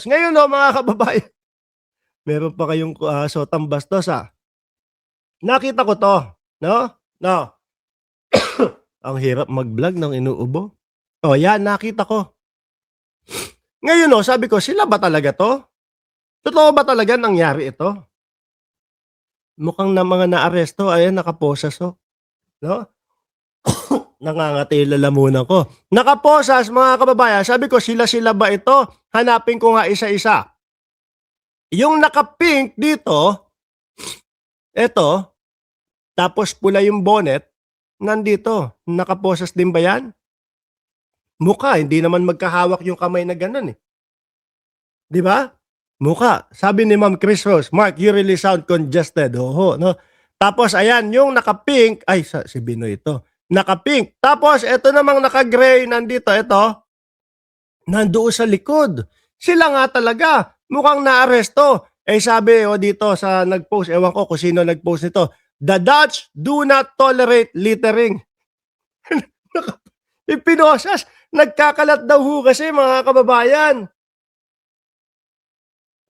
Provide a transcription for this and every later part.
Ngayon 'no mga kababayan, meron pa kayong, sotang bastos, Nakita ko 'to, 'no, 'no, ang hirap mag-vlog ng inuubo. Oh, 'yan nakita ko. Ngayon 'no, sabi ko, sila ba talaga 'to? Totoo ba talaga nangyari ito? Mukhang na mga naaresto, ayan nakaposas, 'no? Nangangati yung lalamunan ko. Nakaposas mga kababayan, sabi ko, sila-sila ba ito? Hanapin ko nga isa-isa. Yung naka-pink dito, eto, tapos pula yung bonnet, nandito. Nakaposas din ba yan? Mukha, hindi naman magkahawak yung kamay na gano'n, eh. 'Di ba? Mukha. Sabi ni Ma'am Chris Rose, "Mark, you really sound congested." Oo, 'no? Tapos ayan, yung naka-pink, ay si Binoy ito. Naka-pink. Tapos eto namang naka-gray nandito, eto, nandoon sa likod. Sila nga talaga, mukhang naaresto. Eh sabi dito sa nag-post, ewan ko kung sino nag-post nito, "The Dutch do not tolerate littering." Ipinosas, nagkakalat daw ho kasi mga kababayan.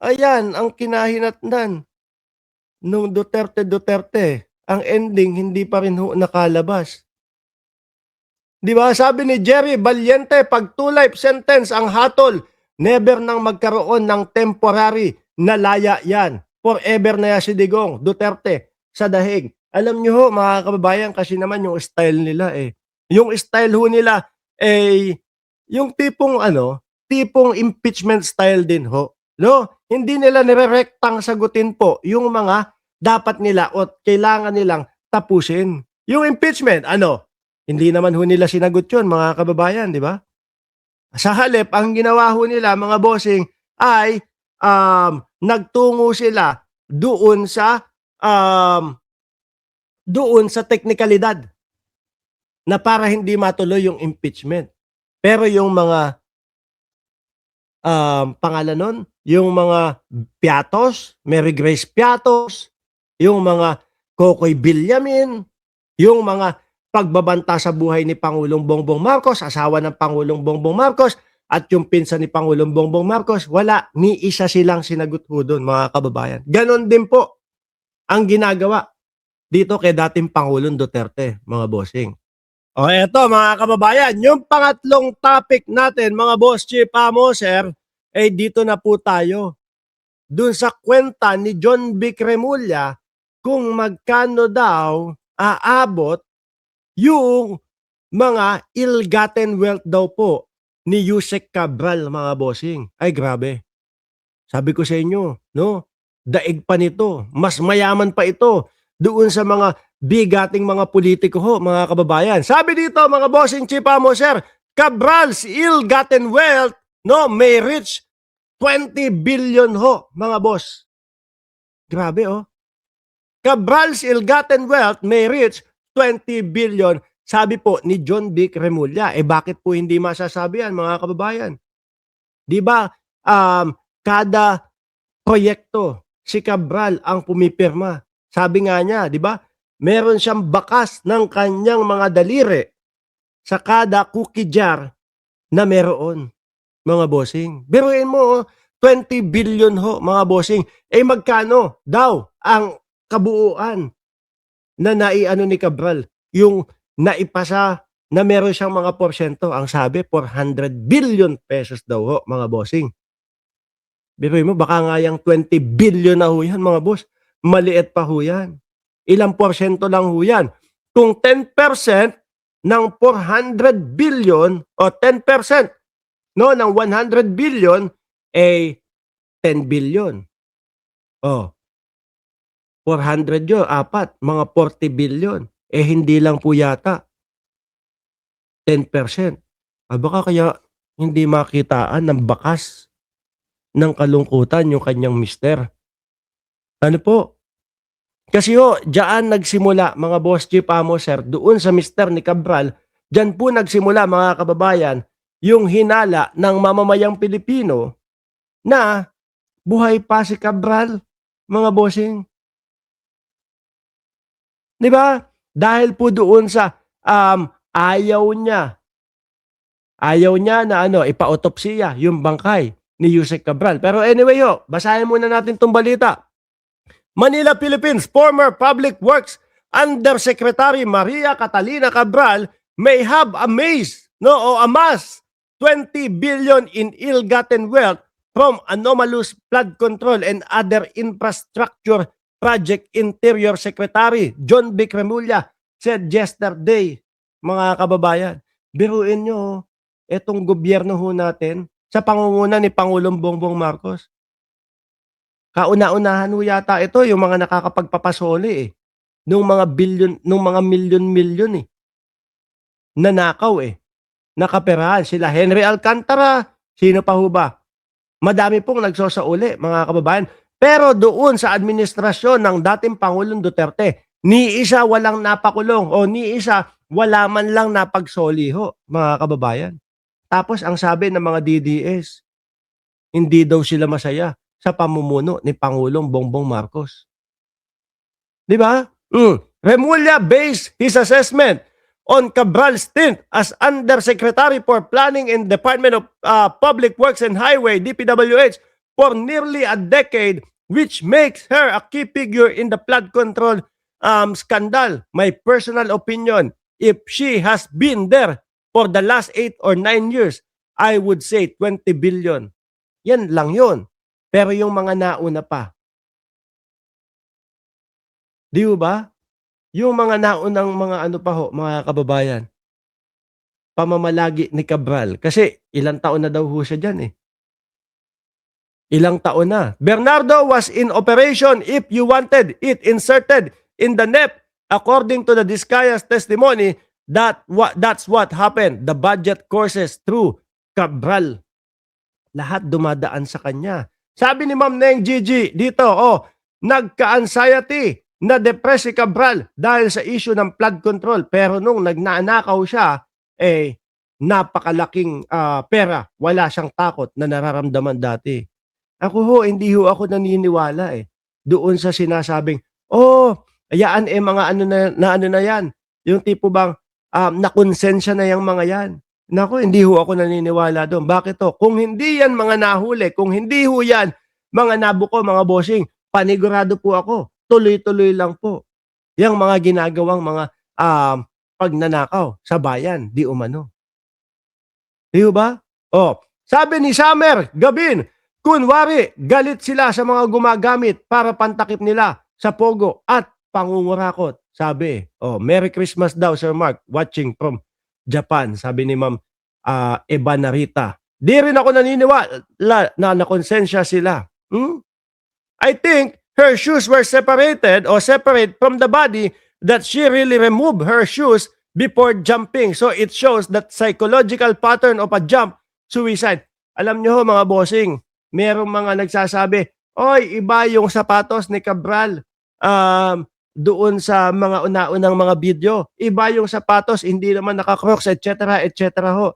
Ayan ang kinahinatnan nung Duterte, ang ending hindi pa rin ho nakalabas. 'Di ba sabi ni Jerry Valiente, 'pag 2 life sentence ang hatol, never nang magkaroon ng temporary na laya yan. Forever na yan si Digong Duterte sa dahig. Alam niyo ho mga kababayan, kasi naman yung style nila, yung style ho nila, yung tipong impeachment style din ho, 'no? Hindi nila nirerektang sagutin po yung mga dapat nila o kailangan nilang tapusin. Yung impeachment, hindi naman ho nila sinagot yun mga kababayan, di ba? Sa halip, ang ginawa ho nila mga bossing ay nagtungo sila um, doon sa teknikalidad na para hindi matuloy yung impeachment. Pero yung mga pangalan nun, yung mga Piatos, Mary Grace Piatos, yung mga Kokoy Villamin, yung mga pagbabanta sa buhay ni Pangulong Bongbong Marcos, asawa ng Pangulong Bongbong Marcos, at yung pinsan ni Pangulong Bongbong Marcos, wala, ni isa silang sinagot ho doon mga kababayan. Ganon din po ang ginagawa dito kay dating Pangulong Duterte, mga bossing. O eto mga kababayan, yung pangatlong topic natin mga boss chief sir, dito na po tayo. Dun sa kwenta ni John Vic Remulla kung magkano daw aabot yung mga ill-gotten wealth daw po ni Yusek Cabral mga bossing. Ay grabe. Sabi ko sa inyo, no? Daig pa nito. Mas mayaman pa ito doon sa mga bigating mga politiko ho, mga kababayan. Sabi dito mga bossing chief sir, Cabral's ill-gotten wealth may reach 20 billion ho, mga boss. Grabe Cabral's ill-gotten wealth may reach 20 billion, sabi po ni John Vic Remulla. Bakit po hindi masasabi yan, mga kababayan? Di ba, kada proyekto, si Cabral ang pumipirma. Sabi nga niya, di ba, meron siyang bakas ng kanyang mga daliri sa kada cookie jar na meron, mga bossing. Biruin mo, 20 billion ho, mga bossing. Magkano daw ang kabuuan na naiano ni Cabral? Yung naipasa na meron siyang mga porsyento. Ang sabi, 400 billion pesos daw ho, mga bossing. Biruin mo, baka nga yung 20 billion na ho yan, mga boss. Maliit pa ho yan. Ilang porsyento lang ho yan. Kung 10% ng 400 billion o 10% ng 100 billion, 10 billion. 400 yun, apat, mga 40 billion. Hindi lang po yata 10%. Baka kaya hindi makitaan ng bakas ng kalungkutan yung kanyang mister. Ano po? Kasi diyan nagsimula mga boss chief sir, doon sa mister ni Cabral, diyan po nagsimula mga kababayan, yung hinala ng mamamayang Pilipino na buhay pa si Cabral, mga bossing. Di ba? Dahil po doon sa ayaw niya na ipa-autopsiya yung bangkay ni Yusek Cabral. Pero anyway basahin muna natin itong balita. Manila, Philippines, former Public Works Undersecretary Maria Catalina Cabral may have amassed 20 billion in ill-gotten wealth from anomalous flood control and other infrastructure project. Interior Secretary John Vic Remulla said yesterday, mga kababayan. Biruin nyo, etong gobyerno ho natin sa pangunguna ni Pangulong Bongbong Marcos. Kauna-unahan ho yata ito yung mga nakakapagpapasoli nung mga milyon-milyon nanakaw nakaperahan sila Henry Alcantara, sino pa ho ba? Madami pong nagsosauli, mga kababayan. Pero doon sa administrasyon ng dating Pangulong Duterte, ni isa walang napakulong o ni isa wala man lang napagsoli ho, mga kababayan. Tapos ang sabi ng mga DDS, hindi daw sila masaya sa pamumuno ni Pangulong Bongbong Marcos. Di ba? Remulla based his assessment on Cabral's stint as Undersecretary for Planning in Department of Public Works and Highway, DPWH, for nearly a decade, which makes her a key figure in the flood control scandal. My personal opinion, if she has been there for the last 8 or 9 years, I would say 20 billion. Yan lang yun. Pero yung mga nauna pa, di ba? Yung mga naunang mga ano pa ho, mga kababayan, pamamalagi ni Cabral. Kasi ilang taon na daw ho siya dyan Ilang taon na. Bernardo was in operation if you wanted it inserted in the NEP. According to the Discaya's testimony, that's what happened. The budget courses through Cabral. Lahat dumadaan sa kanya. Sabi ni Ma'am Neng Gigi dito, nagka-anxiety, na-depress si Cabral dahil sa issue ng flood control. Pero nung nagnanakaw siya, napakalaking pera. Wala siyang takot na nararamdaman dati. Ako hindi ako naniniwala doon sa sinasabing, ayaan mga ano na yan. Yung tipo bang nakonsensya na yung mga yan. Naku, hindi ako naniniwala doon. Bakit to? Kung hindi yan mga nahuli, kung hindi yan mga nabuko, mga bossing, panigurado po ako. Tuloy-tuloy lang po. Yang mga ginagawang mga pagnanakaw sa bayan, di umano. Di ba? Sabi ni Summer Gabin, kunwari, galit sila sa mga gumagamit para pantakip nila sa pogo at pangungurakot. Sabi, Merry Christmas daw, Sir Mark, watching from Japan. Sabi ni Ma'am Eva Narita. Di rin ako naniniwala na nakonsensya sila. I think her shoes were separated or separate from the body, that she really removed her shoes before jumping. So it shows that psychological pattern of a jump, suicide. Alam nyo mga bossing, merong mga nagsasabi, iba yung sapatos ni Cabral doon sa mga una-unang mga video. Iba yung sapatos, hindi naman naka-crocs, etc. etc. ho.